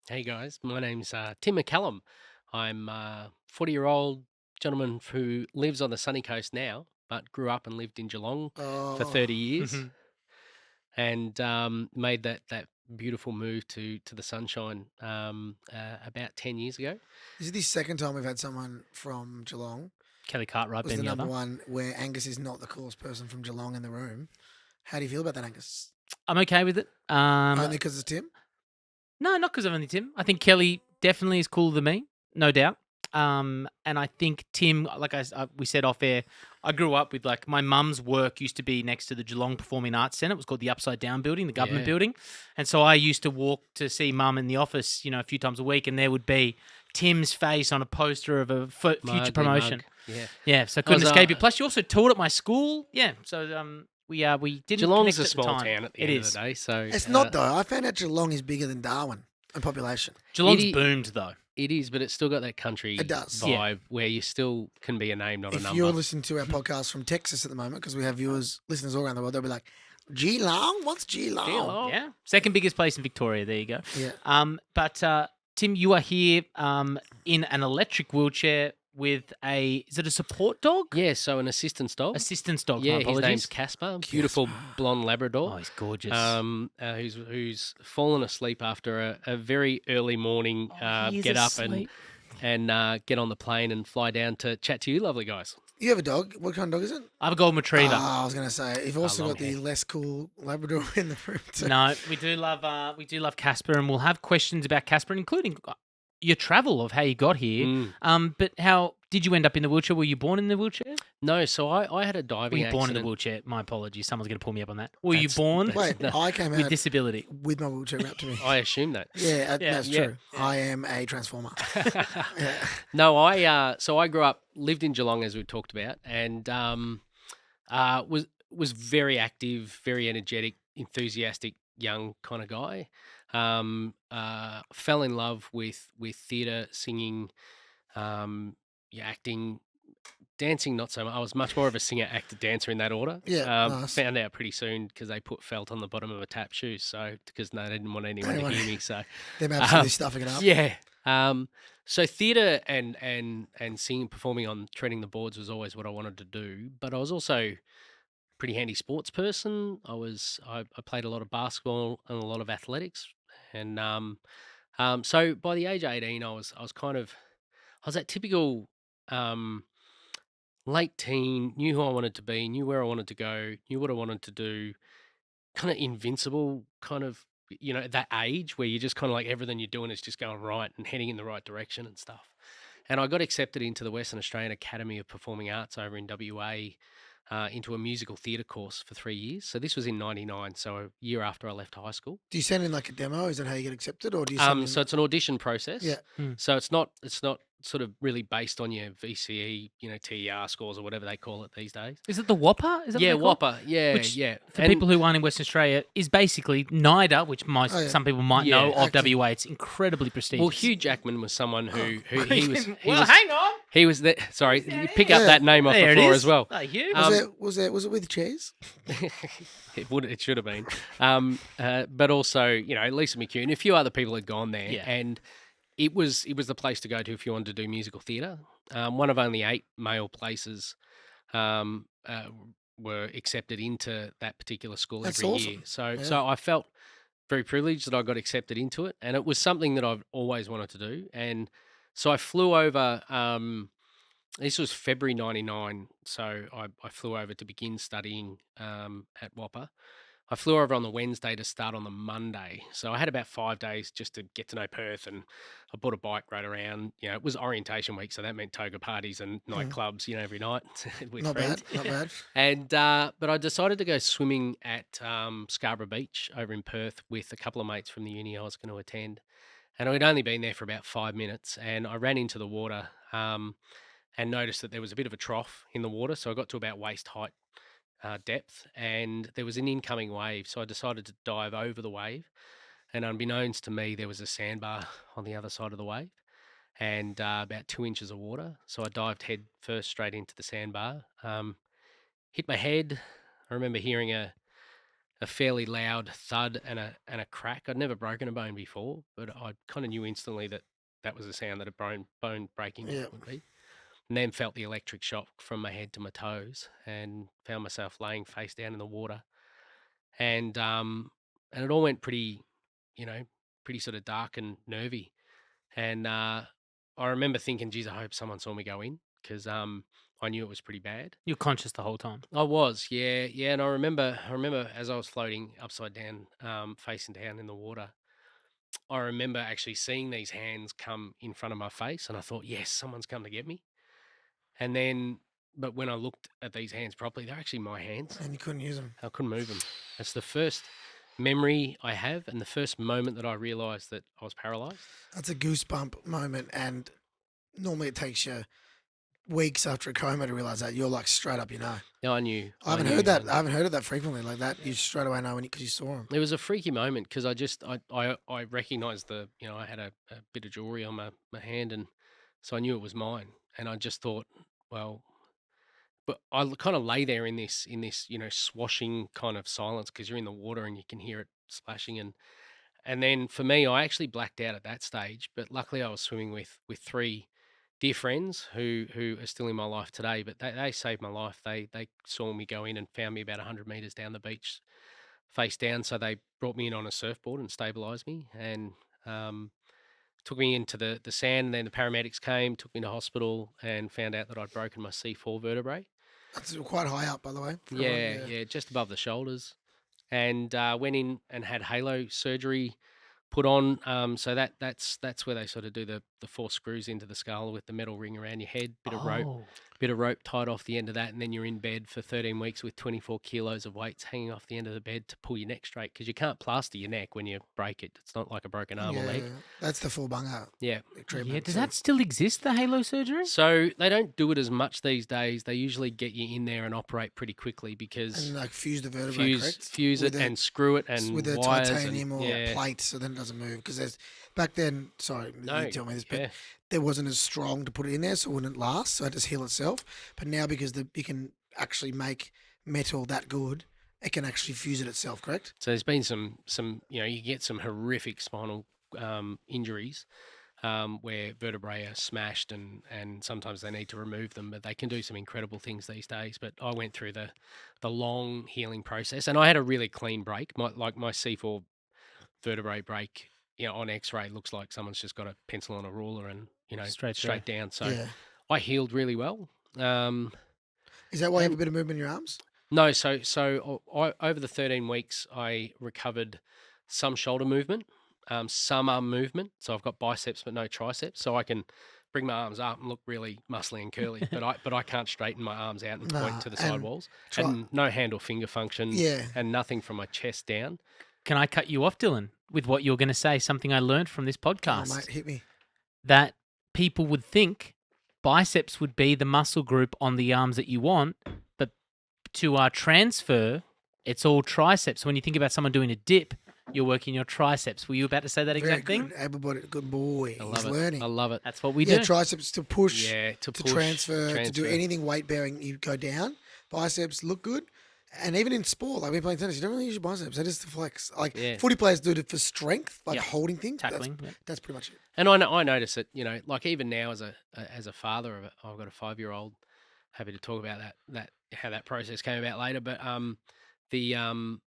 Hey guys, my name's Tim McCallum. I'm a 40-year-old gentleman who lives on the sunny coast now, but grew up and lived in Geelong for Oh, 30 years and made that beautiful move to the sunshine about 10 years ago. this is the second time we've had someone from Geelong. Kelly Cartwright Was being the the number other. one where Angus is not the coolest person from Geelong in the room. How do you feel about that, Angus? I'm okay with it. Only because it's Tim? No, not because of only Tim. I think Kelly definitely is cooler than me, no doubt. And I think Tim, like we said off air, I grew up with my mum's work used to be next to the Geelong Performing Arts Centre. It was called the Upside Down Building, the government Yeah. building. And so I used to walk to see mum in the office, a few times a week, and there would be Tim's face on a poster of a future Mug, promotion. mug, Yeah. Yeah, so I I couldn't was, escape it. Plus, you also taught at my school. Yeah, so we didn't Geelong's connect a at the small time. town at the It end is. of the day, so It's not, though. I found out Geelong is bigger than Darwin in population. Geelong's It i- boomed though. it is, but it's still got that country It does. vibe Yeah. where you still can be a name, not a If number. you're listening to our podcast from Texas at the moment, because we have listeners all around the world, they'll be like, Geelong? What's Geelong? Geelong. Yeah, second biggest place in Victoria. There you go. Yeah. But Tim, you are here in an electric wheelchair with is it a support dog? Yeah, so an assistance dog. Assistance dog. Yeah, my his apologies. name's Casper, beautiful blonde Labrador. Oh, he's gorgeous. Who's fallen asleep after a very early morning. He is Get up asleep. and get on the plane and fly down to chat to you, lovely guys. You have a dog. What kind of dog is it? I have a golden retriever. I was going to say, you've also long got the hair. less cool Labrador in the room, too. No, we do love Casper, and we'll have questions about Casper, including your travel of how you got here. But how did you end up in the wheelchair? Were you born in the wheelchair? No, so I had a Were diving you born in the accident. wheelchair? My apologies. Someone's going to pull me up on that. Were you That's- born Wait, No. I came with out disability? with my wheelchair wrapped to me. I assume that. Yeah, Yeah, that's yeah, true. I am a transformer. Yeah. No, so I grew up, lived in Geelong as we talked about, and was very active, very energetic, enthusiastic young kind of guy. Fell in love with theatre, singing, acting, dancing. Not so much. I was much more of a singer, actor, dancer in that order. Yeah, nice. Found out pretty soon because they put felt on the bottom of a tap shoe. So because they didn't want anyone to hear me. So Them absolutely stuffing it up. yeah. So theatre and singing, performing on treading the boards was always what I wanted to do. But I was also a pretty handy sports person. I played a lot of basketball and a lot of athletics. And so by the age of 18, I was that typical late teen, knew who I wanted to be, knew where I wanted to go, knew what I wanted to do, kind of invincible, kind of, at that age where you're just kind of like everything you're doing is just going right and heading in the right direction and stuff. And I got accepted into the Western Australian Academy of Performing Arts over in WA into a musical theatre course for 3 years. So this was in '99, so a year after I left high school. Do you send in like a demo? Is that how you get accepted, or do you send in? So it's an audition process. Yeah. So it's not sort of really based on your VCE, TER scores or whatever they call it these days. Is it the WAAPA? Is that Yeah, what they're called? WAAPA. Yeah, Which, yeah. For people who aren't in Western Australia, is basically NIDA, which Oh, yeah. some people might Yeah, know of acting. WA. It's incredibly prestigious. Well, Hugh Jackman was someone who he was Well, hang on. he was there. Sorry, you pick up Yeah. that name off There the it floor is. as well. Hey, Hugh. Was it with chairs? It should have been. But also, Lisa McHugh and a few other people had gone there, Yeah. and it was the place to go to if you wanted to do musical theatre. One of only 8 male places were accepted into that particular school That's every awesome. year. So Yeah. so I felt very privileged that I got accepted into it, and it was something that I've always wanted to do. And so I flew over. This was February '99, so I flew over to begin studying at WAAPA. I flew over on the Wednesday to start on the Monday. So I had about 5 days just to get to know Perth, and I bought a bike, rode around. It was orientation week, so that meant toga parties and nightclubs, every night with Not friends. bad. Not bad. And but I decided to go swimming at Scarborough Beach over in Perth with a couple of mates from the uni I was going to attend. And I'd only been there for about 5 minutes, and I ran into the water and noticed that there was a bit of a trough in the water. So I got to about waist height depth, and there was an incoming wave. So I decided to dive over the wave, and unbeknownst to me, there was a sandbar on the other side of the wave, and about 2 inches of water. So I dived head first straight into the sandbar, hit my head. I remember hearing a a fairly loud thud and a crack. I'd never broken a bone before, but I kind of knew instantly that that was the sound that a bone breaking Yeah. would be. And then felt the electric shock from my head to my toes, and found myself laying face down in the water. And it all went pretty, you know, pretty sort of dark and nervy. And I remember thinking, geez, I hope someone saw me go in, because I knew it was pretty bad. You're conscious the whole time. I was, yeah. And I remember as I was floating upside down, facing down in the water, I remember actually seeing these hands come in front of my face, and I thought, yes, someone's come to get me. And then, but when I looked at these hands properly, they're actually my hands. And you couldn't use them. I couldn't move them. That's the first memory I have, and the first moment that I realised that I was paralysed. That's a goosebump moment, and normally it takes you weeks after a coma to realise that. You're like straight up, you know. Yeah, I knew. I haven't heard that. I haven't heard of that frequently like that. You straight away know because you saw them. It was a freaky moment, because I recognised I had a bit of jewellery on my hand, and so I knew it was mine, and I just thought, well, but I kind of lay there in this swashing kind of silence, because you're in the water and you can hear it splashing, and then for me, I actually blacked out at that stage, but luckily I was swimming with three dear friends who are still in my life today, but they saved my life. They saw me go in and found me about 100 meters down the beach, face down. So they brought me in on a surfboard and stabilized me, and took me into the sand. And then the paramedics came, took me to hospital, and found out that I'd broken my C4 vertebrae. That's quite high up, by the way. Yeah, just above the shoulders. And went in and had halo surgery put on. So that's where they sort of do the 4 screws into the skull with the metal ring around your head, bit of rope tied off the end of that, and then you're in bed for 13 weeks with 24 kilos of weights hanging off the end of the bed to pull your neck straight, because you can't plaster your neck when you break it. It's not like a broken arm or leg. That's the full bunga treatment. Yeah, does that still exist, the halo surgery? So they don't do it as much these days. They usually get you in there and operate pretty quickly, because and like fuse the vertebrae, fuse it and screw it, and with a wires titanium and, or plate, so then it doesn't move. Because there's back then, sorry, you tell me this, but there wasn't as strong to put it in there, so it wouldn't last, so it just heal itself. But now, because you can actually make metal that good, it can actually fuse it itself, correct? So there's been some you get some horrific spinal injuries where vertebrae are smashed, and sometimes they need to remove them, but they can do some incredible things these days. But I went through the long healing process, and I had a really clean break. My C4 vertebrae break, on X-ray looks like someone's just got a pencil on a ruler and straight down. So I healed really well. Is that why you have a bit of movement in your arms? No, so over the 13 weeks, I recovered some shoulder movement, some arm movement. So I've got biceps but no triceps, so I can bring my arms up and look really muscly and curly. but I can't straighten my arms out and point to the side walls. And no hand or finger function. And nothing from my chest down. Can I cut you off, Dylan, with what you're going to say? Something I learned from this podcast. Oh, mate, hit me. That people would think biceps would be the muscle group on the arms that you want, but to transfer, it's all triceps. So when you think about someone doing a dip, you're working your triceps. Were you about to say that exact thing? Everybody, good boy. He's learning. I love it. That's what we do. Triceps to push, to push, transfer, to do anything weight bearing. You go down. Biceps look good. And even in sport, like we're playing tennis, you don't really use your biceps. They're just to flex. Like footy players do it for strength, like holding things. Tackling. That's pretty much it. And I notice it, like even now as a father of I've got a 5-year-old. Happy to talk about that how that process came about later. But the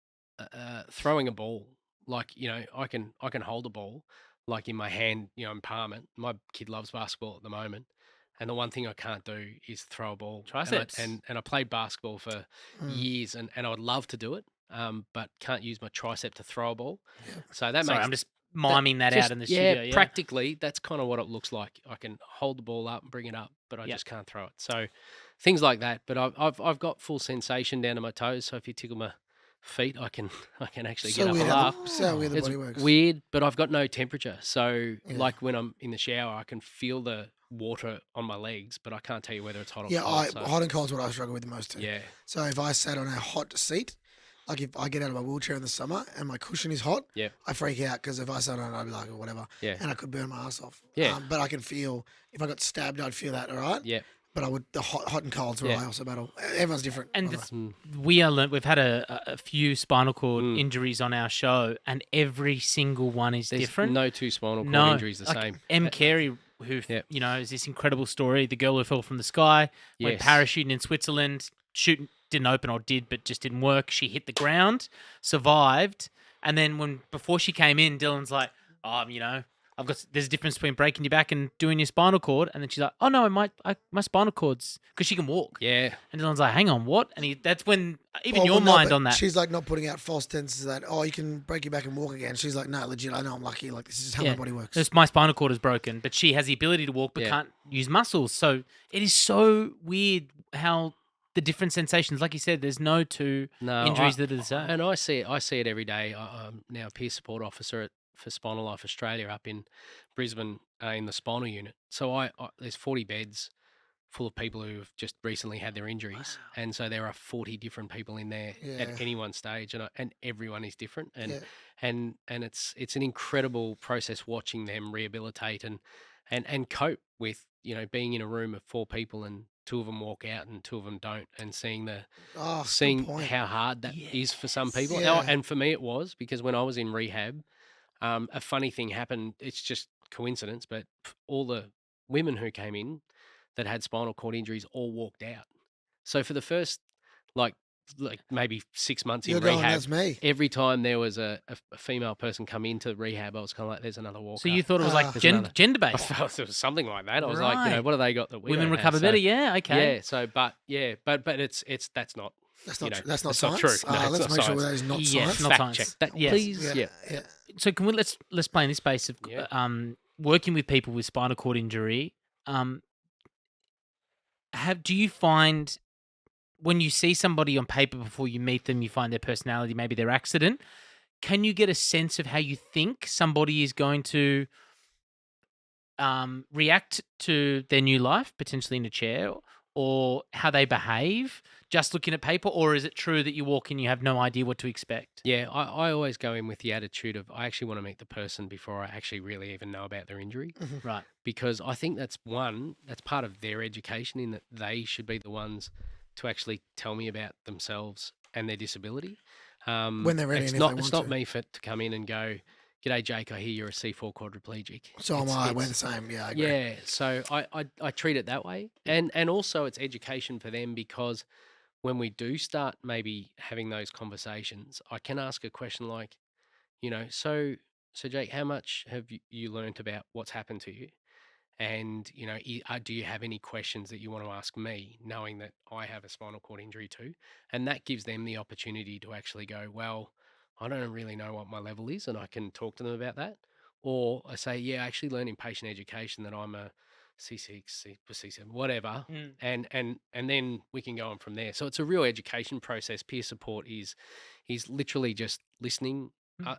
throwing a ball, like I can hold a ball like in my hand, and palm it. My kid loves basketball at the moment. And the one thing I can't do is throw a ball. Triceps. And I played basketball for years, and I would love to do it, but can't use my tricep to throw a ball. Yeah. So that I'm just miming that out in the studio. Yeah, practically, that's kind of what it looks like. I can hold the ball up and bring it up, but I just can't throw it. So things like that. But I've got full sensation down to my toes, so if you tickle my feet, I can actually get up and laugh. So weird the body works. Weird, but I've got no temperature. So like when I'm in the shower, I can feel the water on my legs, but I can't tell you whether it's hot or cold. Hot and cold is what I struggle with the most too. Yeah. So if I sat on a hot seat, like if I get out of my wheelchair in the summer and my cushion is hot, I freak out, because if I sat on it, I'd be like, whatever. Yeah. And I could burn my ass off. Yeah. But I can feel, if I got stabbed, I'd feel that, all right? Yeah. but I would the hot and colds where Yeah. I also battle. Everyone's different. And by the way. we've had a few spinal cord injuries on our show, and every single one is There's different. no two spinal cord injuries the same. M. Carey, who is this incredible story, the girl who fell from the sky, went parachuting in Switzerland, shooting didn't open or did, but just didn't work. She hit the ground, survived, and then before she came in, Dylan's like, there's a difference between breaking your back and doing your spinal cord. And then she's like, oh no, my spinal cord's, because she can walk. Yeah. And Dylan's like, hang on, what? And that's when your mind on that. She's like not putting out false tenses that, you can break your back and walk again. She's like, no, legit, I know I'm lucky. Like, this is how my body works. My spinal cord is broken, but she has the ability to walk but can't use muscles. So it is so weird how the different sensations, like you said, there's no two injuries that are the same. And I see it every day. I'm now a peer support officer for Spinal Life Australia up in Brisbane in the spinal unit. So there's 40 beds full of people who have just recently had their injuries, and so there are 40 different people in there at any one stage, and everyone is different, and it's an incredible process watching them rehabilitate and cope with being in a room of 4 people and 2 of them walk out and 2 of them don't, and seeing how hard that is for some people. And for me it was, because when I was in rehab, a funny thing happened. It's just coincidence, but all the women who came in that had spinal cord injuries all walked out. So for the first like maybe 6 months in rehab, that's me. Every time there was a female person come into rehab, I was kind of like, there's another walker. So you thought it was like gender based? I felt it was something like that. I was like, what have they got that women recover better? Yeah, okay. Yeah. So, but it's that's not. That's not science. True. No, let's make sure that is not science. Not fact science. check that, please. Yeah. So can we let's play in this space of working with people with spinal cord injury. Do you find when you see somebody on paper before you meet them, you find their personality, maybe their accident? Can you get a sense of how you think somebody is going to react to their new life, potentially in a chair, or how they behave just looking at paper? Or is it true that you walk in, you have no idea what to expect? Yeah, I always go in with the attitude of I actually want to meet the person before I actually really even know about their injury. Right. Because I think that's part of their education, in that they should be the ones to actually tell me about themselves and their disability. When they're ready, it's not me to come in and go, "G'day, Jake. I hear you're a C4 quadriplegic." So am I. We're the same. Yeah, I agree. Yeah. So I treat it that way, and also it's education for them, because when we do start maybe having those conversations, I can ask a question like, so Jake, how much have you learnt about what's happened to you? And, do you have any questions that you want to ask me, knowing that I have a spinal cord injury too? And that gives them the opportunity to actually go, well, I don't really know what my level is, and I can talk to them about that. Or I say, I actually learned in patient education that I'm a C6, C7, whatever. And then we can go on from there. So it's a real education process. Peer support is literally just listening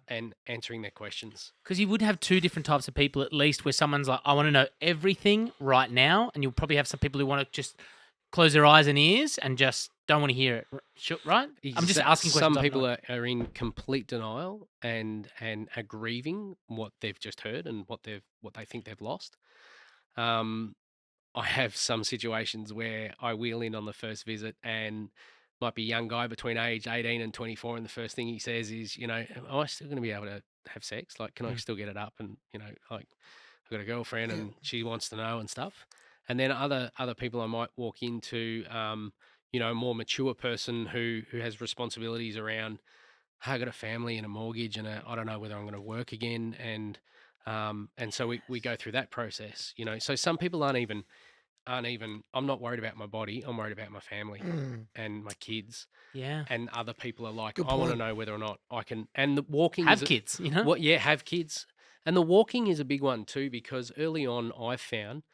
and answering their questions. Because you would have 2 different types of people at least, where someone's like, I want to know everything right now. And you'll probably have some people who want to just close their eyes and ears and just don't want to hear it, right? I'm just asking questions. Some people are in complete denial and are grieving what they've just heard and what they think they've lost. I have some situations where I wheel in on the first visit, and might be a young guy between age 18 and 24, and the first thing he says is, am I still going to be able to have sex? Like, can I still get it up? And, like, I've got a girlfriend and she wants to know and stuff. And then other people I might walk into, a more mature person who has responsibilities around, I got a family and a mortgage and I don't know whether I'm going to work again. And so we go through that process, So some people aren't even, I'm not worried about my body. I'm worried about my family and my kids. Yeah. And other people are like, Good I want to point. know whether or not I can. And the walking have kids, have kids. And the walking is a big one too, because early on I found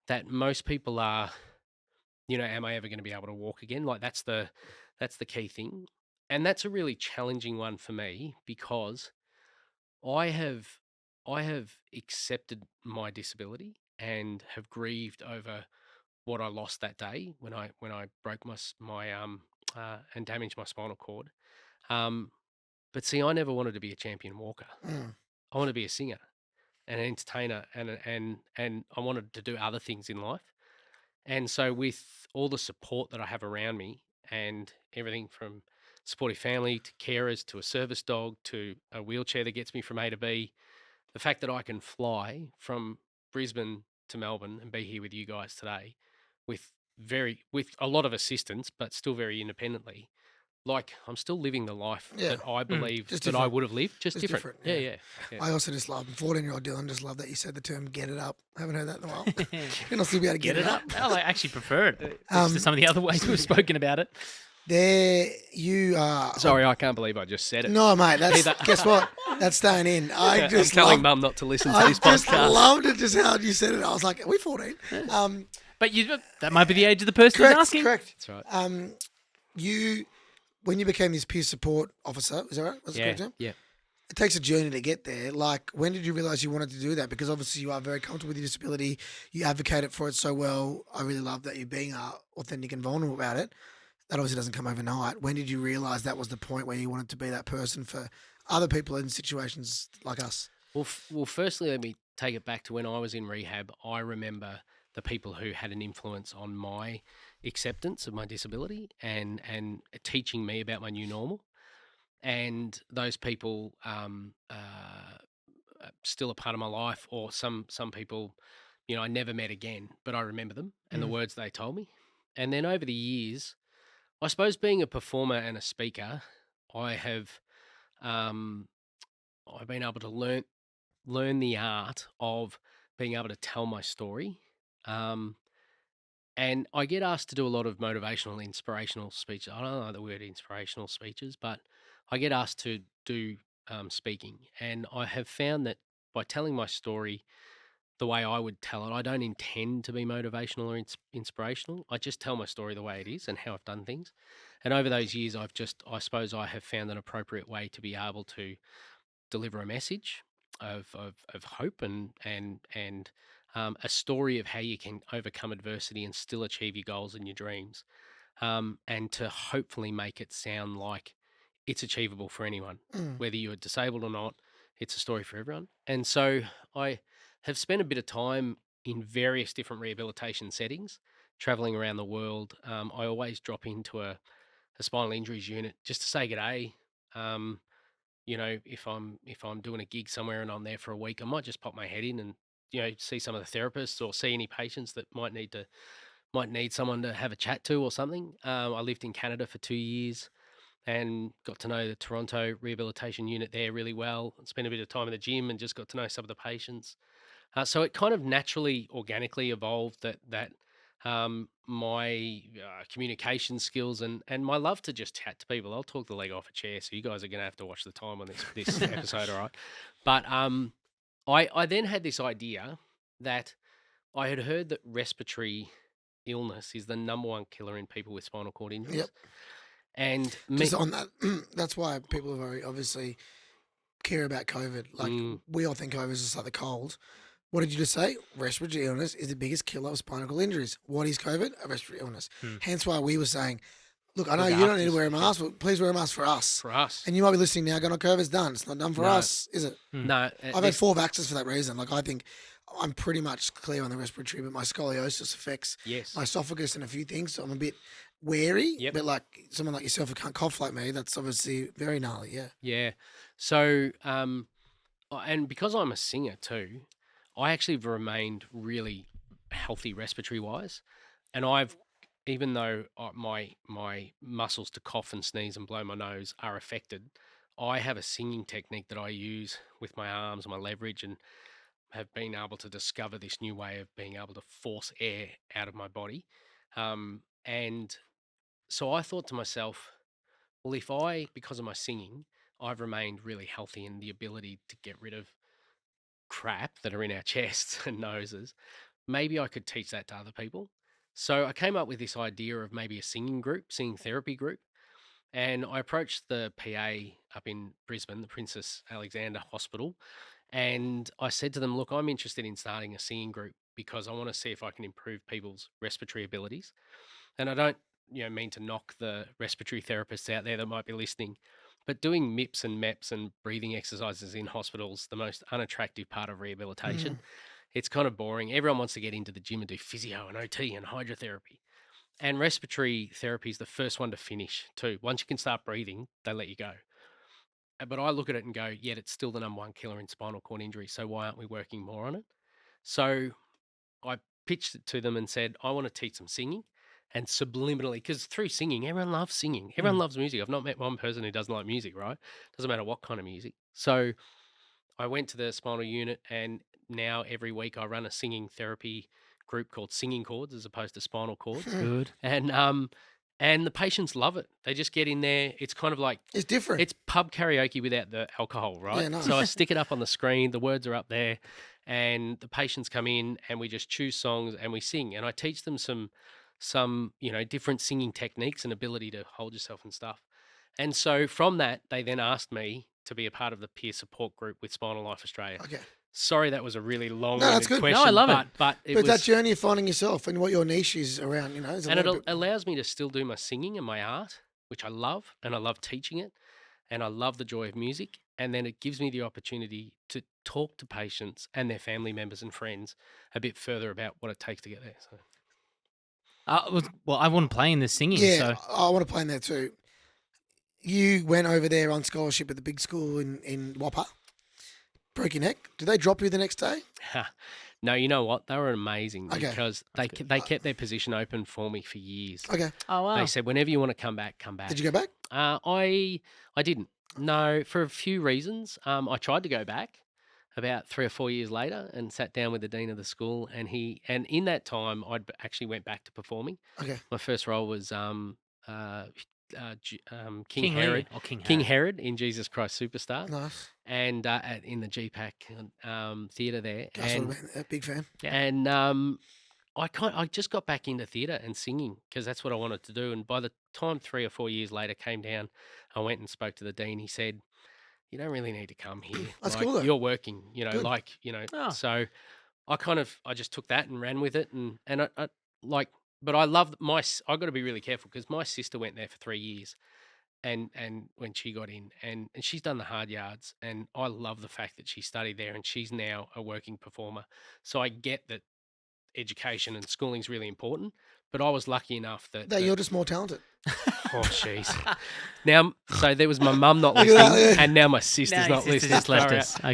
that most people are, am I ever going to be able to walk again? Like that's the key thing. And that's a really challenging one for me, because I have accepted my disability and have grieved over what I lost that day when I broke my and damaged my spinal cord. But see, I never wanted to be a champion walker. I wanted to be a singer and an entertainer, and I wanted to do other things in life. And so with all the support that I have around me and everything from supportive family to carers to a service dog to a wheelchair that gets me from A to B, the fact that I can fly from Brisbane to Melbourne and be here with you guys today with with a lot of assistance, but still very independently, like I'm still living the life Yeah. that I believe Just that I different. would have lived, just Just different. different. Yeah. I also just love 14-year-old Dylan. Just love that you said the term "get it up." I haven't heard that in a while. You're not still be able to get it up. Well, I actually prefer it to some of the other ways we've spoken about it. There you are. Sorry, I can't believe I just said it. No, mate. That's guess what? That's staying in. I just I'm telling love- Mum not to listen to I this just podcast. loved it. Just how you said it. I was like, "Are we 14?" But that might be the age of the person who's Correct. asking. Correct. That's right. When you became this peer support officer, is that right? Was it correct term? Yeah. It takes a journey to get there. Like, when did you realize you wanted to do that? Because obviously you are very comfortable with your disability. You advocated for it so well. I really love that you're being authentic and vulnerable about it. That obviously doesn't come overnight. When did you realize that was the point where you wanted to be that person for other people in situations like us? Well, firstly, let me take it back to when I was in rehab. I remember the people who had an influence on my acceptance of my disability and teaching me about my new normal. And those people still a part of my life, or some people, I never met again, but I remember them and the words they told me. And then over the years, I suppose being a performer and a speaker, I have I've been able to learn the art of being able to tell my story. And I get asked to do a lot of motivational, inspirational speeches. I don't know the word inspirational speeches, but I get asked to do speaking. And I have found that by telling my story the way I would tell it, I don't intend to be motivational or inspirational. I just tell my story the way it is and how I've done things. And over those years, I suppose I have found an appropriate way to be able to deliver a message of hope and a story of how you can overcome adversity and still achieve your goals and your dreams, and to hopefully make it sound like it's achievable for anyone, whether you're disabled or not. It's a story for everyone. And so I have spent a bit of time in various different rehabilitation settings, traveling around the world. I always drop into a spinal injuries unit just to say g'day. If I'm doing a gig somewhere and I'm there for a week, I might just pop my head in and see some of the therapists or see any patients that might need someone to have a chat to or something. I lived in Canada for 2 years and got to know the Toronto rehabilitation unit there really well. Spent a bit of time in the gym and just got to know some of the patients. So it kind of naturally, organically evolved that my communication skills and my love to just chat to people. I'll talk the leg off a chair, so you guys are going to have to watch the time on this episode, all right? But I then had this idea that I had heard that respiratory illness is the number one killer in people with spinal cord injuries. Yep. And just on that, that's why people are very obviously care about COVID. Like we all think COVID is just like the cold. What did you just say? Respiratory illness is the biggest killer of spinal cord injuries. What is COVID? A respiratory illness. Hence why we were saying, look, I know you don't need to wear a mask, but please wear a mask for us. For us. And you might be listening now going, oh, COVID's done. It's not done for us, is it? No. I've had 4 vaccines for that reason. Like, I think I'm pretty much clear on the respiratory, but my scoliosis affects my esophagus and a few things, so I'm a bit wary. Yep. But like someone like yourself who can't cough like me, that's obviously very gnarly, yeah. Yeah. So, and because I'm a singer too, I actually have remained really healthy respiratory wise. And even though my muscles to cough and sneeze and blow my nose are affected, I have a singing technique that I use with my arms and my leverage, and have been able to discover this new way of being able to force air out of my body. And so I thought to myself, well, because of my singing, I've remained really healthy in the ability to get rid of crap that are in our chests and noses, maybe I could teach that to other people. So I came up with this idea of maybe a singing therapy group. And I approached the PA up in Brisbane, the Princess Alexandra Hospital, and I said to them, look, I'm interested in starting a singing group because I want to see if I can improve people's respiratory abilities. And I don't mean to knock the respiratory therapists out there that might be listening, but doing MIPS and MEPS and breathing exercises in hospitals, the most unattractive part of rehabilitation. it's kind of boring. Everyone wants to get into the gym and do physio and OT and hydrotherapy. And respiratory therapy is the first one to finish too. Once you can start breathing, they let you go. But I look at it and go, yet it's still the number one killer in spinal cord injury. So why aren't we working more on it? So I pitched it to them and said, I want to teach them singing and subliminally, because through singing, everyone loves singing. Everyone loves music. I've not met one person who doesn't like music, right? Doesn't matter what kind of music. So I went to the spinal unit, and now every week I run a singing therapy group called Singing Chords as opposed to Spinal Chords. Good. And the patients love it. They just get in there. It's kind of like It's different. it's pub karaoke without the alcohol, right? Yeah, nice. So I stick it up on the screen. The words are up there, and the patients come in, and we just choose songs and we sing. And I teach them some different singing techniques and ability to hold yourself and stuff. And so from that, they then asked me to be a part of the peer support group with Spinal Life Australia. Okay. Sorry, that was a really long that's good. question. No, I love it. But But that journey of finding yourself and what your niche is around, is a and it little bit... allows me to still do my singing and my art, which I love, and I love teaching it, and I love the joy of music. And then it gives me the opportunity to talk to patients and their family members and friends a bit further about what it takes to get there. So. Well, I want to play in the singing. Yeah, So. I want to play in there too. You went over there on scholarship at the big school in WAAPA. Broke your neck. Did they drop you the next day? No, you know what? They were amazing Okay. because they kept their position open for me for years. Okay. Oh, wow. They said, whenever you want to come back, come back. Did you go back? I didn't. No, for a few reasons. I tried to go back about 3 or 4 years later and sat down with the dean of the school, and in that time I'd actually went back to performing. Okay. My first role was King Lear Herod. or King Herod. King Herod in Jesus Christ Superstar, Nice. and in the GPAC theatre there. Gus would have been a big fan. Yeah. And I just got back into theatre and singing because that's what I wanted to do. And by the time 3 or 4 years later came down, I went and spoke to the dean. He said, "You don't really need to come here. That's like, cool though. You're working, Good. Oh. So I just took that and ran with it, and but I love I got to be really careful because my sister went there for 3 years. And when she got in, and she's done the hard yards, and I love the fact that she studied there, and she's now a working performer. So I get that education and schooling is really important, but I was lucky enough that You're just more talented. oh jeez. Now, so there was my mum not Look at that, listening, yeah. and now my sister's No, not your sister listening. just left Far us. out.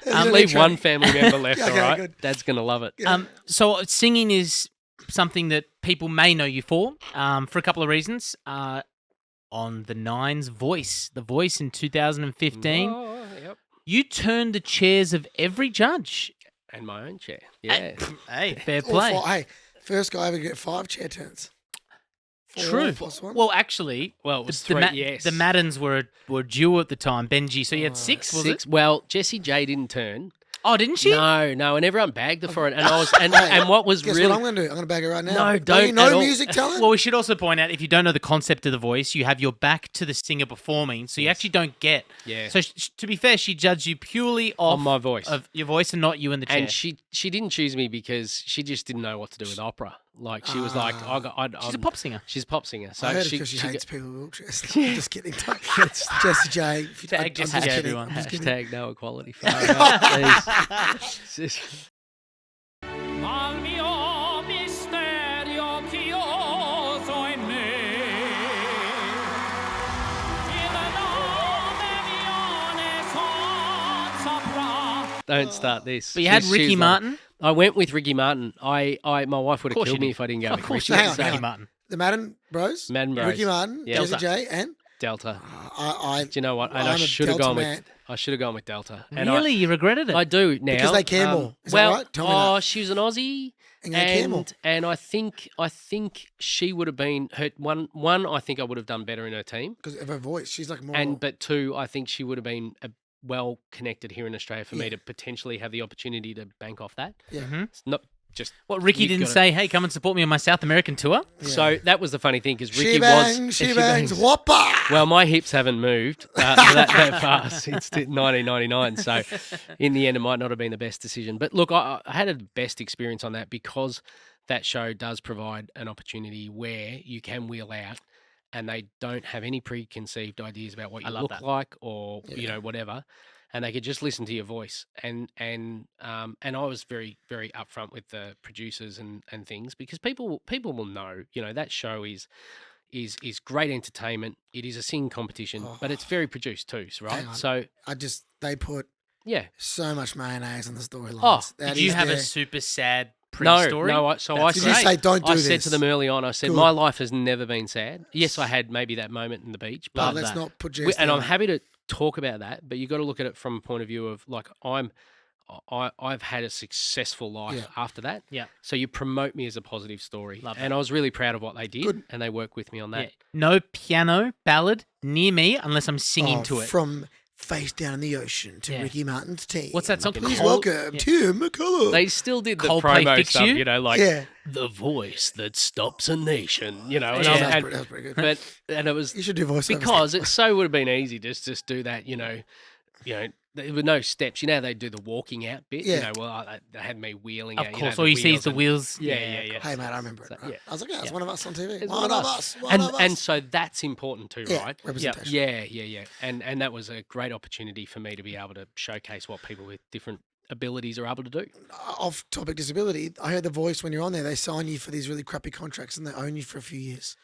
Okay. Leave one family member left, Yeah, okay, all right? good. Dad's gonna love it. Yeah. So singing is something that people may know you for a couple of reasons. On the Nine's Voice, The Voice in 2015, Oh, yep. you turned the chairs of every judge. And my own chair. Yeah. Hey, fair All play. four- hey, first guy ever to get 5 chair turns. 4 True. plus 1. Well, actually, Well, it was the 3, yes. the Maddens were due at the time. Benji, so you had 6, was 6. it? Well, Jessie J didn't turn. Oh, didn't she? No, and everyone bagged her for it. And I was, and what was Guess really what I'm going to do? I'm going to bag it right now. No, You don't know at all. music talent? Well, we should also point out, if you don't know the concept of The Voice, you have your back to the singer performing, so you actually don't get. Yeah. So to be fair, she judged you purely off on my voice. of your voice and not you in the chair. And she didn't choose me because she just didn't know what to do with opera. Like she was like, She's a pop singer. She's a pop singer. So I heard it she, because she she hates people with wheelchairs. I'm just kidding. Jessie J. Tag Jessie J, everyone. I'm just kidding. Hashtag no equality. Far out, please. Al mio misterio chioso in me, il nome mio ne son saprà. Don't start this. But you had She's Ricky like- Martin. I went with Ricky Martin. My wife would have course killed you me did. if I didn't go Of with course Ricky. you Hang on, did, hang Ricky on. Martin. The Madden Bros? Madden Bros. Ricky Martin, Yeah. Jessie Delta. J, and Delta. I Do you know what? And I'm I a should have Delta gone man. with. I should have gone with Delta. And Really? You regretted it? I do now Because they care more. Is that well, right? Tell me that. she was an Aussie, And they care more. and I think she would have been her one. I think I would have done better in her team, Because of her voice. She's like more. but 2, I think she would have been well connected here in Australia for Yeah. me to potentially have the opportunity to bank off that. Yeah. Mhm. It's not just What, Ricky you've didn't gotta- say, hey, come and support me on my South American tour? Yeah. So that was the funny thing because Ricky She bangs, she bangs, whopper. Well, my hips haven't moved that far since 1999. So, in the end, it might not have been the best decision. But look, I had a best experience on that because that show does provide an opportunity where you can wheel out and they don't have any preconceived ideas about what I you love look that. like or, Yeah. whatever. and they could just listen to your voice. And I was very, very upfront with the producers and things, because people will know, that show is great entertainment. It is a singing competition, but it's very produced too, right? Hang on. So they put yeah, so much mayonnaise on the storylines. Oh, Did you have a super sad no, pre-story? no. I Did you say don't do I this? said to them early on, I said, Good. my life has never been sad. Yes, I had maybe that moment in the beach, But but let's not put and I'm happy to talk about that, but you've got to look at it from a point of view of like I've had a successful life after that. Yeah. So you promote me as a positive story. Love and I was really proud of what they did. Good. And they worked with me on that. Yeah. No piano ballad near me unless I'm singing to it. From Face Down in the Ocean to Yeah. Ricky Martin's team. What's that song? Please Cole- welcome yeah. Tim McCallum. They still did the Coldplay promo Fix stuff, You? like Yeah. the voice that stops a nation, and, Yeah. that was pretty good. and it was You should do voiceovers. because it so would have been easy to just do that, there were no steps. They do the walking out bit. Yeah. They had me wheeling Of out. course, the all you see is wheels the and- wheels. Yeah. Hey, mate, I remember it. So, Right? yeah. I was like, it's Yeah. one of us on TV. It's One of us. One and of us. and so that's important too, Yeah, right? representation. Yeah. And that was a great opportunity for me to be able to showcase what people with different abilities are able to do. Off-topic disability, I heard The Voice when you're on there, they sign you for these really crappy contracts and they own you for a few years.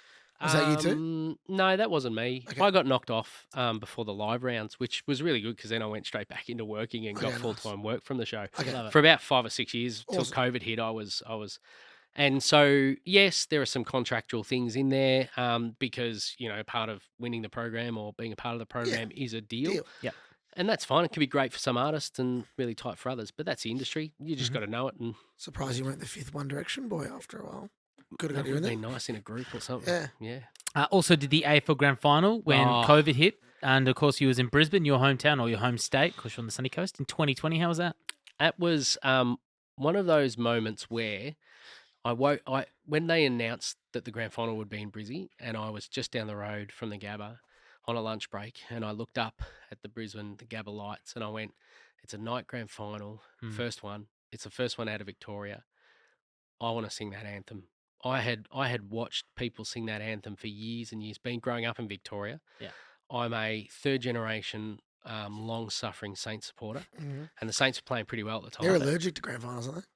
Was that you too? No, that wasn't me. Okay. I got knocked off before the live rounds, which was really good because then I went straight back into working and got Okay, full-time work from the show. Okay. Love it. For about 5 or 6 years till Awesome. COVID hit, I was, and so yes, there are some contractual things in there because part of winning the program or being a part of the program is a deal. Yep. And that's fine. It can be great for some artists and really tight for others, but that's the industry. You Mm-hmm. just got to know it, and Surprised you weren't the fifth One Direction boy after a while. Could have that got you would in have there. been nice in a group or something. Yeah. Also did the AFL Grand Final when Oh. COVID hit. And, of course, you was in Brisbane, your hometown or your home state, because you're on the sunny coast, in 2020. How was that? That was one of those moments where when they announced that the grand final would be in Brizzy, and I was just down the road from the Gabba on a lunch break, and I looked up at the Gabba lights, and I went, "It's a night grand final, first one. It's the first one out of Victoria. I want to sing that anthem." I had watched people sing that anthem for years and years, been growing up in Victoria. Yeah. I'm a third generation long-suffering Saints supporter, Mhm. and the Saints were playing pretty well at the time. They're but- allergic to grand finals, aren't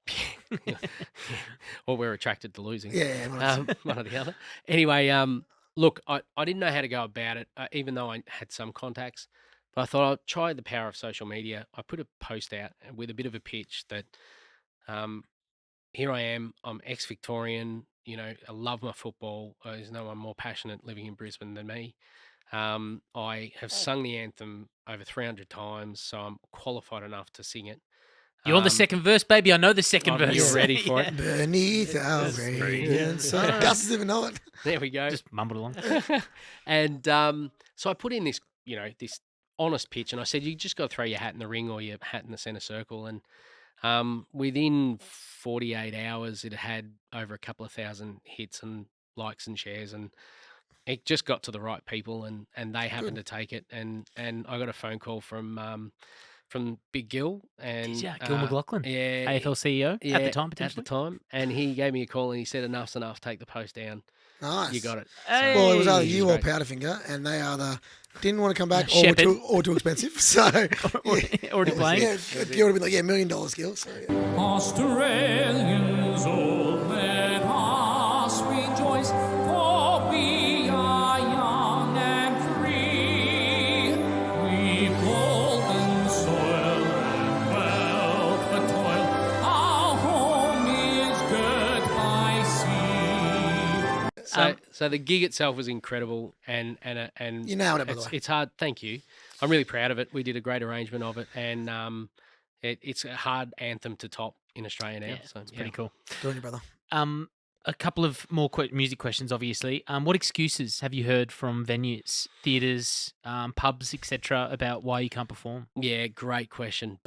or we're attracted to losing. they? Yeah, one of those. One or the other. Anyway, look, I didn't know how to go about it, even though I had some contacts. But I thought I'd try the power of social media. I put a post out with a bit of a pitch that here I am. I'm ex-Victorian. I love my football. There's no one more passionate living in Brisbane than me. I have sung the anthem over 300 times, so I'm qualified enough to sing it. You're on the second verse, baby. I know the second I'm verse. ready for it. Beneath our Yes, radiant sun. Gus doesn't even know it. There we go. Just mumbled along. And so I put in this, this honest pitch, and I said, you just got to throw your hat in the ring or your hat in the centre circle. And within 48 hours, it had over a couple of thousand hits and likes and shares, and it just got to the right people, and they happened to take it. And I got a phone call from Big Gil, and Gil McLaughlin, yeah, AFL CEO at the time, potentially. At the time, and he gave me a call and he said, "Enough's enough. Take the post down. Nice. You got it." Hey. Well, it was either Which is you or great. Powderfinger, and they are didn't want to come back Shepherd. or too expensive. So Already playing. yeah, you would have been like, $1 million, Gil. So yeah. Australians, oh, let us rejoice, for we are young and free. We've golden soil and wealth for toil. Our home is good by sea. So the gig itself was incredible, and You nailed it, by the way. it's hard. Thank you. I'm really proud of it. We did a great arrangement of it, and it's a hard anthem to top in Australia now. Yeah, So it's pretty cool. Good on you, brother. A couple of more music questions, obviously. What excuses have you heard from venues, theatres, pubs, etc., about why you can't perform? Yeah, great question.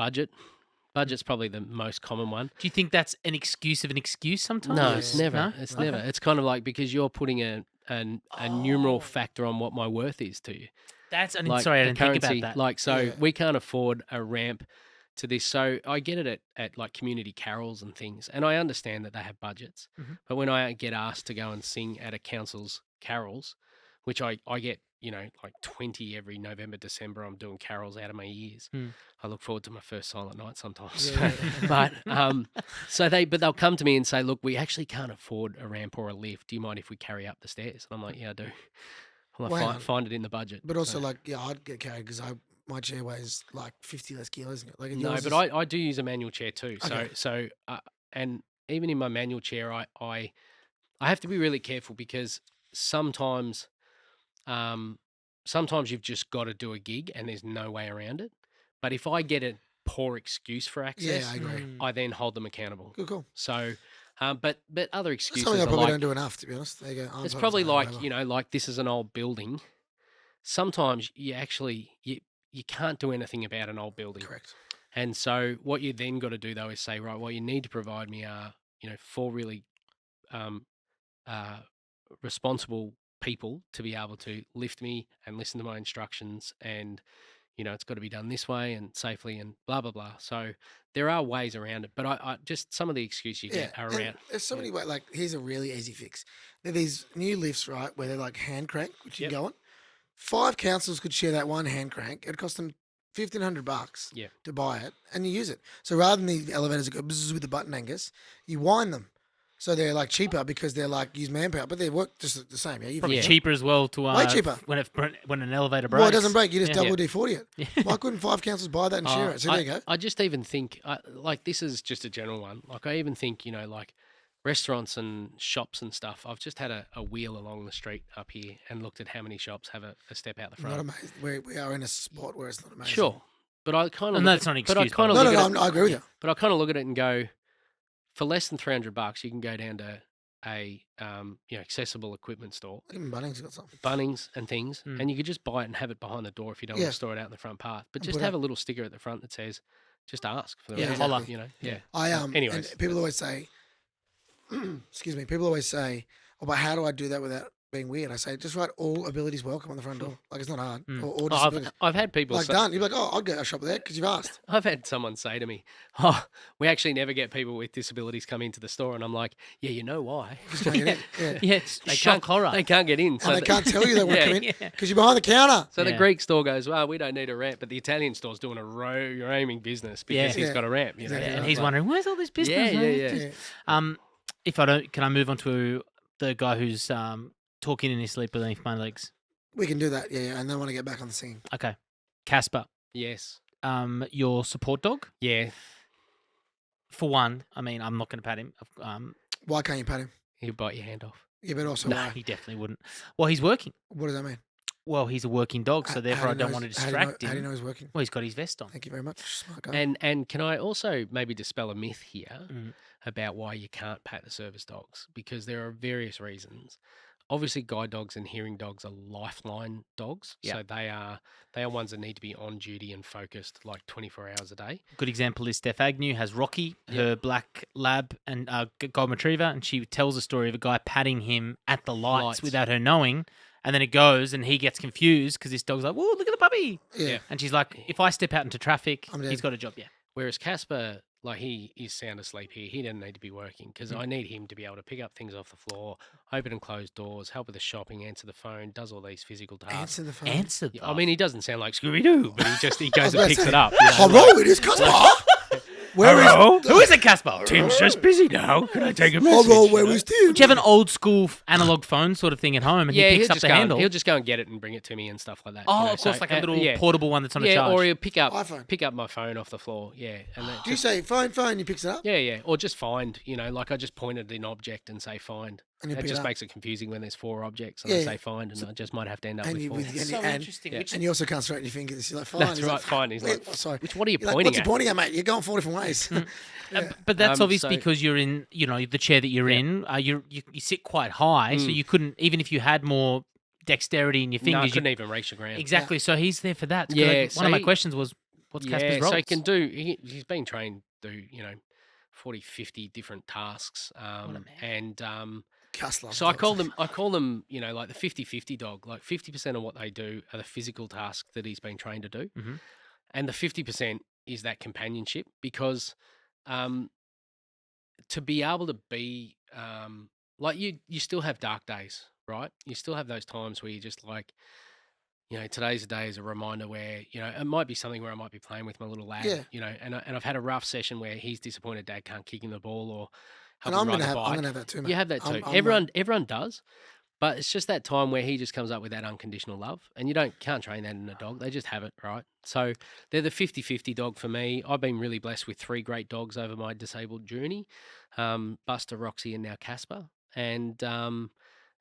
Budget's probably the most common one. Do you think that's an excuse of an excuse sometimes? No, it's never. No? It's Okay. never. It's kind of like because you're putting a numeral factor on what my worth is to you. That's Like sorry, I the didn't think currency, about that. Like, so Yeah. we can't afford a ramp to this. So I get it at like community carols and things, and I understand that they have budgets. Mhm. But when I get asked to go and sing at a council's carols, which I get, like 20 every November, December. I'm doing carols out of my ears. I look forward to my first silent night sometimes. But they'll come to me and say, look, we actually can't afford a ramp or a lift. Do you mind if we carry up the stairs? And I'm like, yeah, I do. I'm like, find it in the budget. But also, I'd get carried because my chair weighs like 50 less kilos. Isn't it? Like No, but I do use a manual chair too. Okay. So and even in my manual chair, I have to be really careful because sometimes you've just got to do a gig and there's no way around it. But if I get a poor excuse for access, I agree. I then hold them accountable. Cool. So, but other That's excuses something I are probably like, don't do enough, to be honest. There you go. it's probably like, like this is an old building. Sometimes you actually, you can't do anything about an old building. Correct. And so what you then got to do though is say, right, what you need to provide me are, 4 really responsible people to be able to lift me and listen to my instructions, and it's got to be done this way and safely and blah blah blah. So there are ways around it, but I just some of the excuses you get are and around. There's so many ways. Like, here's a really easy fix. There are these new lifts, right, where they're like hand crank, which you can go on. 5 councils could share that one hand crank. It'd cost them $1,500 to buy it, and you use it. So rather than the elevators that go bzzz with the button, Angus, you wind them. So they're like cheaper because they're like use manpower, but they work just the same. Yeah, Probably cheaper as well to way cheaper when an elevator breaks. Well, it doesn't break. You just double Yeah. D40 it. Why couldn't 5 councils buy that and share it? So there you go. I just even think like this is just a general one. Like I even think like restaurants and shops and stuff. I've just had a wheel along the street up here and looked at how many shops have a step out the front. Not amazing. We are in a spot where it's not amazing. Sure, but I kind of And that's not an excuse. I agree with you. But I kind of look at it and go, for less than $300, you can go down to a accessible equipment store, Even Bunnings got something. Bunnings and things, and you could just buy it and have it behind the door if you don't want to store it out in the front path. But just have a little sticker at the front that says, "Just ask for the rest." Exactly. Anyways, and people always say, excuse me. People always say, "Oh, but how do I do that without being weird?" I say, just write all abilities welcome on the front door. Like, it's not hard. Or disabilities. I've had people like say, done. You're like, oh, I'll go shop there because you've asked. I've had someone say to me, "Oh, we actually never get people with disabilities come into the store," and I'm like, "Yeah, you know why? Just can't get in. Yeah, it's shock horror. They can't get in, And they can't tell you they want to come in Yeah. because you're behind the counter. So the Greek store goes, well, we don't need a ramp, but the Italian store's doing a roaming business because he's got a ramp. Exactly. And he's wondering, where's all this business? If I don't, can I move on to the guy who's talking in his sleep beneath my legs? We can do that, and then want to get back on the singing. Okay, Casper. Yes. Your support dog. Yeah. For one, I mean, I'm not going to pat him. Why can't you pat him? He'll bite your hand off. Yeah, but also No, why? he definitely wouldn't. Well, he's working. What does that mean? Well, he's a working dog, so therefore I don't want to distract him. How do you know he's working? Well, he's got his vest on. Thank you very much. Smart guy. And can I also maybe dispel a myth here about why you can't pat the service dogs? Because there are various reasons. Obviously, guide dogs and hearing dogs are lifeline dogs. Yeah. So they are ones that need to be on duty and focused like 24 hours a day. Good example is Steph Agnew has Rocky, her black lab and golden retriever, and she tells a story of a guy patting him at the lights without her knowing. And then it goes and he gets confused because this dog's like, whoa, look at the puppy. Yeah. And she's like, if I step out into traffic, he's got a job, Whereas Casper, like he is sound asleep here. He doesn't need to be working because I need him to be able to pick up things off the floor, open and close doors, help with the shopping, answer the phone, does all these physical tasks. Answer the phone. Answer the I mean, he doesn't sound like Scooby-Doo, but he goes and picks it up. Hello, it is Casper. Who is it, Casper? Tim's just busy now. Can I take a Hello, message? where is Tim? Do you have an old school analog phone sort of thing at home and he picks up the handle? He'll just go and get it and bring it to me and stuff like that. Oh, of course, like a little portable one that's on a charge. Or he'll pick up iPhone. my phone off the floor. Yeah. And Do you say phone, he picks it up? Yeah. Or just find, like I just pointed an object and say find. And it just makes it confusing when there's 4 objects and I say find and I just might have to end up with 4. That's so interesting. And you also can't straighten your fingers. You're like, fine. That's He's right, like, fine. He's like, sorry. What are you pointing what's at? you pointing at, mate? You're going 4 different ways. But that's obviously because you're in, the chair that you're in. You sit quite high, so you couldn't, even if you had more dexterity in your fingers. No, I couldn't even reach the ground. Exactly. So he's there for that. Yeah. One of my questions was, what's Casper's role? So he can do, he's been trained to do, 40, 50 different tasks. So I call them, like the 50-50 dog. Like 50% of what they do are the physical tasks that he's been trained to do. Mm-hmm. And the 50% is that companionship because to be able to be, like you still have dark days right? You still have those times where you're just like, today's a day is a reminder where, it might be something where I might be playing with my little lad, Yeah. And I've had a rough session where he's disappointed dad can't kick him the ball or And help him ride the bike. I'm gonna have that too, mate. You have that too. Everyone does. But it's just that time where he just comes up with that unconditional love, and you can't train that in a dog. They just have it, right? So they're the 50-50 dog for me. I've been really blessed with 3 great dogs over my disabled journey, Buster, Roxy, and now Casper. And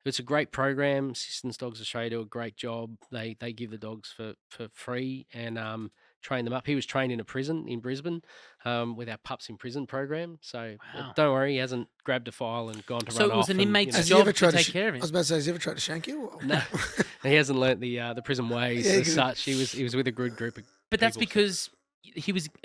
it's a great program. Assistance Dogs Australia do a great job. They give the dogs for free and train them up. He was trained in a prison in Brisbane with our Pups in Prison program. So don't worry, he hasn't grabbed a file and gone to run off. So it was an inmate's Has he job ever to tried take care of I him. was about to say, has he ever tried to shank you? No, he hasn't learnt the prison ways Yeah, as such. He was with a good group of But that's people. because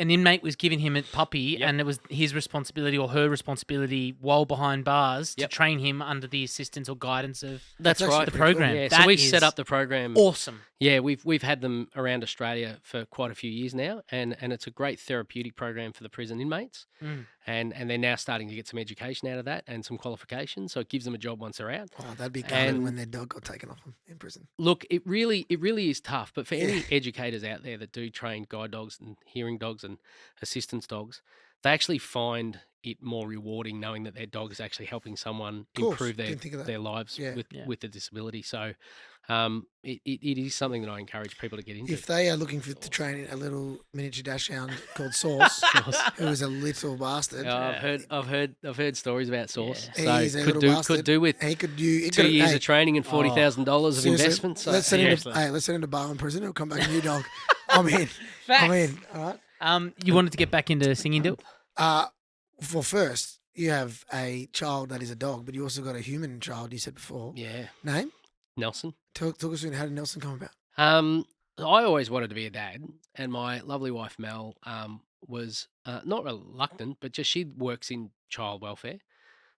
an inmate was giving him a puppy, Yep. and it was his responsibility or her responsibility while behind bars Yep. to train him under the assistance or guidance of That's actually right. the pretty cool. program. Yeah, That so we've is set up the program. awesome. Yeah, we've had them around Australia for quite a few years now, and it's a great therapeutic program for the prison inmates, Mm. and they're now starting to get some education out of that and some qualifications, so it gives them a job once they're out. Oh, that'd be good And- when their dog got taken off them in prison. Look, it really is tough, but for any educators out there that do train guide dogs and hearing dogs and assistance dogs, they actually find it more rewarding knowing that their dog is actually helping someone Course, improve didn't think of that. their lives Yeah. with the disability. So it is something that I encourage people to get into. If they are looking to train a little miniature dachshund called Sauce, who is a little bastard, I've heard stories about Sauce. Yeah. So He's a could little do bastard. with he could do 2 years of training and $40,000 of seriously, investment. So let's send him to, seriously. let's send him to Barwon prison. He'll come back a new dog. I'm in. I'm in. All right. You wanted to get back into singing, Dill? Well, first, you have a child that is a dog, but you also got a human child, you said before. yeah, Name? Nelson. Talk us through how did Nelson come about? I always wanted to be a dad, and my lovely wife Mel was not reluctant, but just she works in child welfare,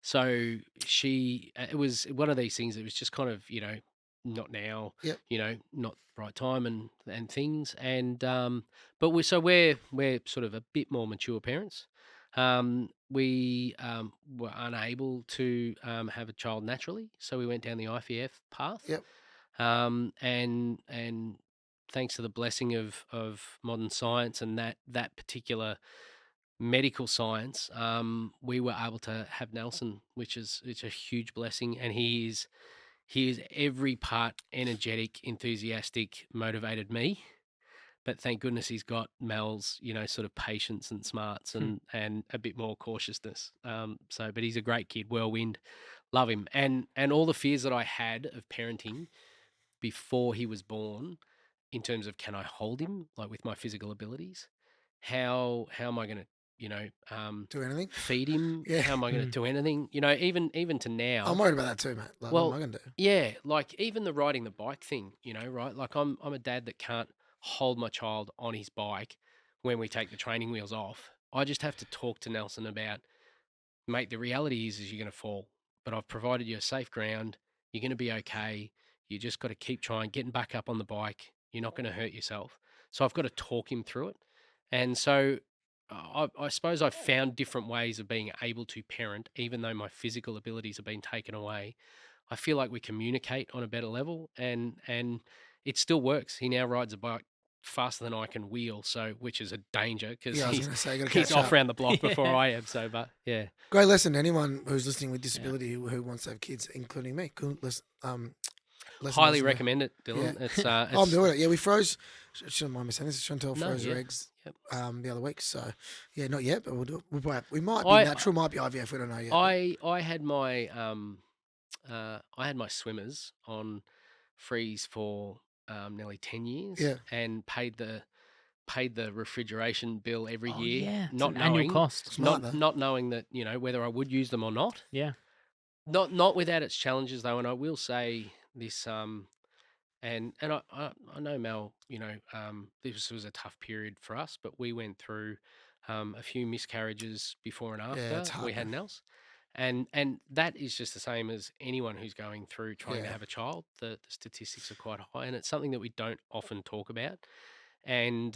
so it was one of these things. It was just kind of not now, Yep. Not right time and things, and but we're sort of a bit more mature parents. We were unable to have a child naturally, so we went down the IVF path. Yep. And thanks to the blessing of modern science and that particular medical science, we were able to have Nelson, it's a huge blessing, and he is every part energetic, enthusiastic, motivated me. But thank goodness he's got Mel's, sort of patience and smarts and a bit more cautiousness. But he's a great kid, whirlwind, love him. And all the fears that I had of parenting before he was born, in terms of can I hold him, like with my physical abilities, how am I going to, Do anything? feed him? Yeah. How am I going to do anything? Even to now. I'm worried about that too, mate. Like, what am I going to do? Yeah, like even the riding the bike thing, right? Like I'm a dad that can't hold my child on his bike when we take the training wheels off. I just have to talk to Nelson about, mate, the reality is you're going to fall, but I've provided you a safe ground. You're going to be okay. You just got to keep trying, getting back up on the bike. You're not going to hurt yourself. So I've got to talk him through it. And so I suppose I've found different ways of being able to parent, even though my physical abilities have been taken away. I feel like we communicate on a better level, and it still works. He now rides a bike faster than I can wheel, which is a danger because Yeah, I was going to say, you got to he's catch off up. around the block before I am. So, but yeah, Great lesson to anyone who's listening with disability who wants to have kids, including me. Good lesson. highly recommend it, Dylan. Yeah. It's I'm doing it. Yeah, we froze. Shouldn't mind me saying this. Chantel No, froze her yeah. eggs Yep. the other week. So yeah, not yet, but we'll do it. We might be I- natural, might be IVF. We don't know yet. I had my swimmers on freeze for nearly 10 years, Yeah. and paid the refrigeration bill every Oh, year, yeah. It's not an knowing annual cost. Smart, though. not knowing that whether I would use them or not. Yeah. Not without its challenges though, and I will say this. And I know Mel. This was a tough period for us, but we went through a few miscarriages before and after it's hard, we had man. Nels, and that is just the same as anyone who's going through trying to Yeah. have a child. The statistics are quite high, and it's something that we don't often talk about. And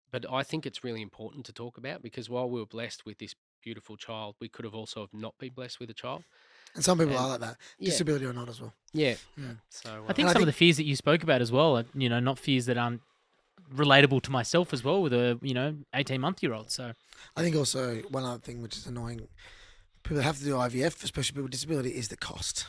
but I think it's really important to talk about, because while we were blessed with this beautiful child, we could have also have not been blessed with a child. And some people And- are like that, yeah. disability or not as well. Yeah. Yeah. So I think some of the fears that you spoke about as well are, not fears that aren't relatable to myself as well with a, 18-month-year-old. So I think also one other thing which is annoying, people that have to do IVF, especially people with disability, is the cost.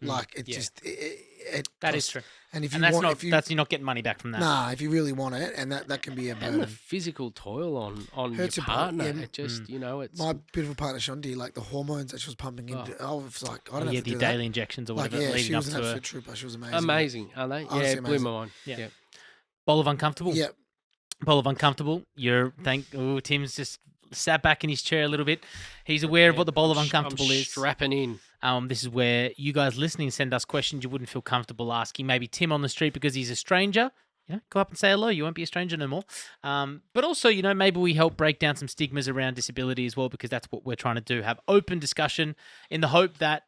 Like it Yeah. just it that is costs. true. And if you And that's want, not if you you're not getting money back from that. nah, if you really want it, and that can be a and burden. the physical toil on Hurts your a bit, partner. yeah. It just it's My beautiful partner Shondi, like the hormones that she was pumping into, I was like, I don't Yeah, have to the do daily that. injections or Like, whatever yeah, leading she up was an to absolute a trooper. She was amazing. amazing, aren't they? Honestly Yeah, it blew amazing. my mind. Yeah. Yeah. bowl of uncomfortable. Yeah, Bowl of uncomfortable. Tim's just sat back in his chair a little bit. He's aware of what the bowl of uncomfortable I'm is. strapping in. This is where you guys listening send us questions you wouldn't feel comfortable asking. Maybe Tim on the street because he's a stranger. Go up and say hello. You won't be a stranger no more. But also, maybe we help break down some stigmas around disability as well, because that's what we're trying to do. Have open discussion in the hope that,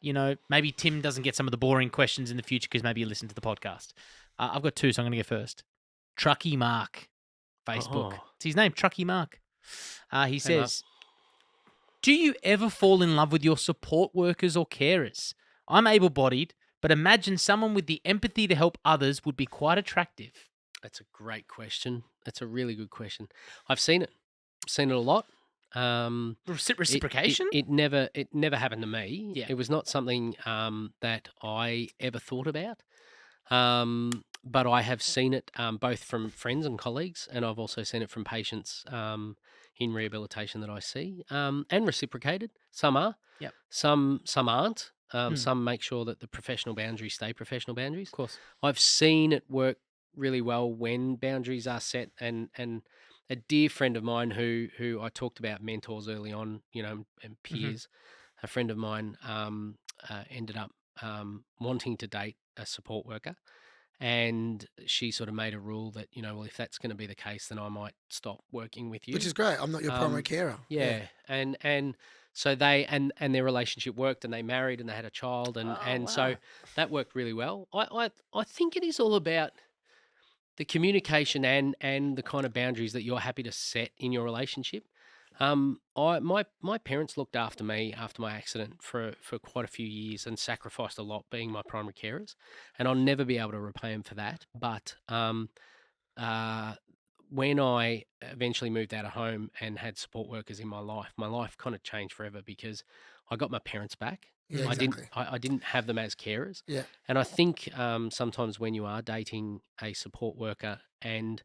maybe Tim doesn't get some of the boring questions in the future because maybe you listen to the podcast. I've got two, so I'm going to go first. Trucky Mark, Facebook. Oh. It's his name, Trucky Mark. He Mark. says, do you ever fall in love with your support workers or carers? I'm able-bodied, but imagine someone with the empathy to help others would be quite attractive. That's a great question. That's a really good question. I've seen it. Seen it a lot. Reciprocation? It never happened to me. Yeah. It was not something that I ever thought about. But I have seen it both from friends and colleagues, and I've also seen it from patients in rehabilitation that I see, and reciprocated. Some are. Yep. Some aren't. Some make sure that the professional boundaries stay professional boundaries. Of course. I've seen it work really well when boundaries are set, and a dear friend of mine who I talked about mentors early on, and peers, a friend of mine ended up wanting to date a support worker, and she sort of made a rule that, well, if that's going to be the case, then I might stop working with you. which is great. I'm not your primary carer. Yeah, and so they and their relationship worked, and they married, and they had a child, and so that worked really well. I think it is all about the communication and the kind of boundaries that you're happy to set in your relationship. My parents looked after me after my accident for quite a few years and sacrificed a lot being my primary carers, and I'll never be able to repay them for that. But when I eventually moved out of home and had support workers in my life kind of changed forever, because I got my parents back. Yeah, exactly. I didn't have them as carers. Yeah. And I think sometimes when you are dating a support worker and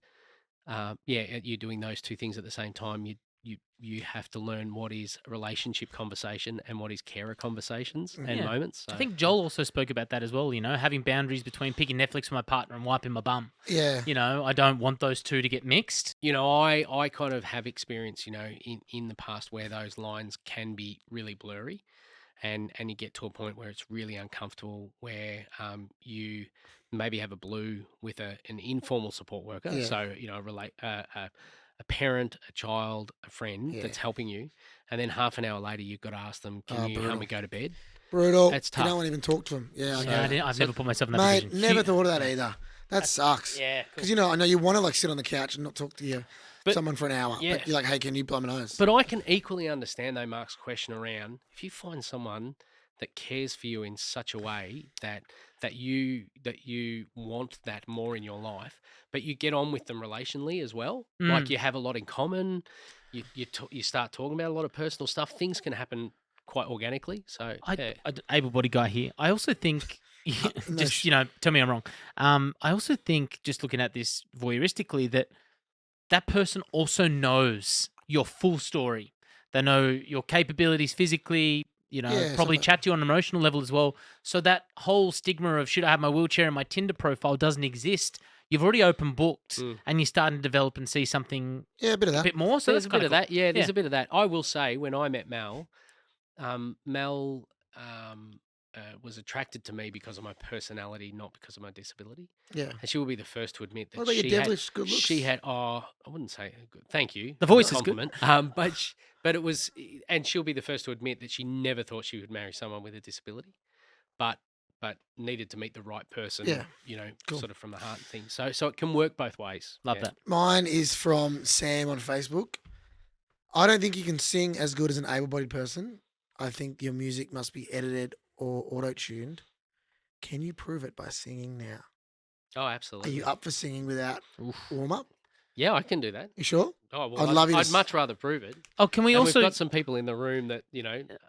you're doing those two things at the same time, you have to learn what is a relationship conversation and what is carer conversations and moments. So, I think Joel also spoke about that as well, having boundaries between picking Netflix for my partner and wiping my bum. Yeah. I don't want those two to get mixed. I kind of have experience, in the past where those lines can be really blurry. And you get to a point where it's really uncomfortable, where you maybe have a blue with an informal support worker. Yeah. So, a parent, a child, a friend Yeah. that's helping you. And then half an hour later, you've got to ask them, can you brutal. help me go to bed? Brutal. That's You tough. don't want to even talk to them. Yeah. I've never put myself in that Mate, position. never thought of that either. That sucks. Yeah. Because, I know you want to sit on the couch and not talk to someone for an hour. Yeah. But you're like, hey, can you blow my nose? But I can equally understand, though, Mark's question around, if you find someone that cares for you in such a way that you want that more in your life, but you get on with them relationally as well, like you have a lot in common, you start talking about a lot of personal stuff, things can happen quite organically. So I'm able-bodied guy here. I also think, tell me I'm wrong. I also think, just looking at this voyeuristically, that person also knows your full story. They know your capabilities physically, probably chat to you on an emotional level as well. So that whole stigma of should I have my wheelchair and my Tinder profile doesn't exist. You've already open booked and you're starting to develop and see something a bit of that. a bit more. So there's a bit of that. Yeah, there's Yeah. a bit of that. I will say, when I met Mel, Mel was attracted to me because of my personality, not because of my disability. Yeah. And she will be the first to admit that What about your she devilish good looks? She had, I wouldn't say good. Thank you. The for voice is good. compliment. But it was, and she'll be the first to admit that she never thought she would marry someone with a disability, but needed to meet the right person. Yeah. Cool. Sort of from the heart and things. So it can work both ways. Love Yeah. that. Mine is from Sam on Facebook. I don't think you can sing as good as an able-bodied person. I think your music must be edited or auto-tuned, can you prove it by singing now? Oh, Are absolutely. you up for singing without warm-up? Yeah, I can do that. You sure? Oh, well, I'd love you to I'd much rather prove it. Oh, can we And also? we've got some people in the room that,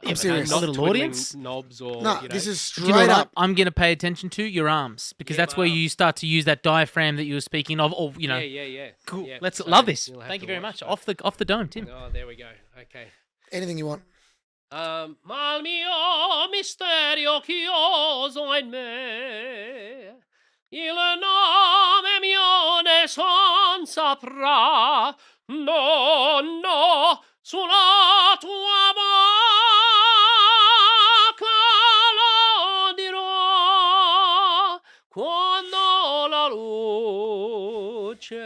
I'm serious. not A little twiddling audience? knobs or, No, this is Do you know straight what up. I'm going to pay attention to? Your arms, because Yeah, that's my where arms. you start to use that diaphragm that you were speaking of. Or Yeah. cool. Yeah, Let's so love this. you'll have Thank to you very watch much. that. Off the dome, Tim. Oh, there we go. Okay. Anything you want. Mal mio misterio chioso in me, il nome mio nessun saprà, no, sulla tua bocca lo dirò, quando la luce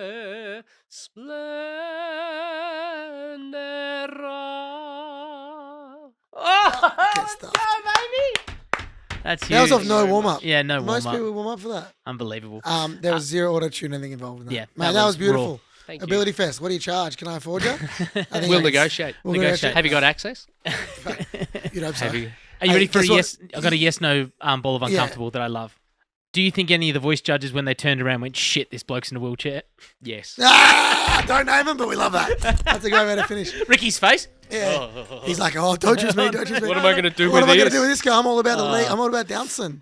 splenderà. Get stuffed. That's huge. That was off no very warm-up. Yeah, no Most warm-up. people warm up for that. Unbelievable. There was zero auto-tune, anything involved in that. Yeah, Mate, that that was was beautiful. raw. Thank you. Ability Fest. What do you charge? Can I afford you? I think We'll I- negotiate. We'll Negotiate. Have you got access? You'd hope so. Have you? Are you Hey, ready for a guess what? yes? I got a yes/no ball of Yeah. uncomfortable that I love. Do you think any of the voice judges, when they turned around, went, "Shit, this bloke's in a wheelchair"? Yes. Don't name him, but we love that. That's a great way to finish. Ricky's face. Yeah. He's like, oh, don't choose me, don't choose me. What am I going to do What with am I going this? to do with this guy? I'm all about the league. I'm all about dancing.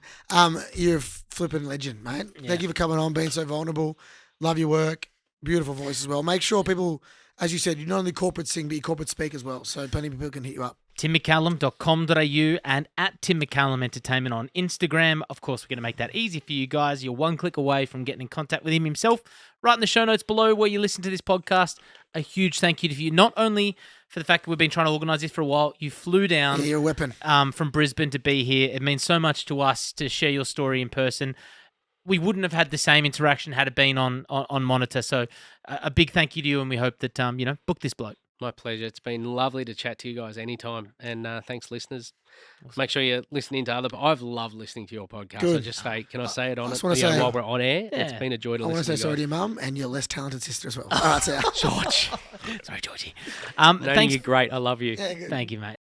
You're a flipping legend, mate. Thank you for coming on, being so vulnerable. Love your work. Beautiful voice as well. Make sure people, as you said, you not only corporate sing, but you corporate speak as well. So plenty of people can hit you up. TimMcCallum.com.au and at Tim McCallum Entertainment on Instagram. Of course, we're going to make that easy for you guys. You're one click away from getting in contact with him himself. Right in the show notes below where you listen to this podcast. A huge thank you to you, not only for the fact that we've been trying to organise this for a while, you flew down Yeah, you're a weapon. from Brisbane to be here. It means so much to us to share your story in person. We wouldn't have had the same interaction had it been on monitor. So a big thank you to you, and we hope that, book this bloke. My pleasure. It's been lovely to chat to you guys anytime. And thanks, listeners. Make sure you're listening to other. I've loved listening to your podcast. Good. I just say, can I say it on just it wanna say- while we're on air? It's Yeah. been a joy to I want to listen say to you sorry to guys. your mum and your less talented sister as well. All right, so George. Sorry, Georgie. No, Thanks. you're great. I love you. yeah, good. Thank you, mate.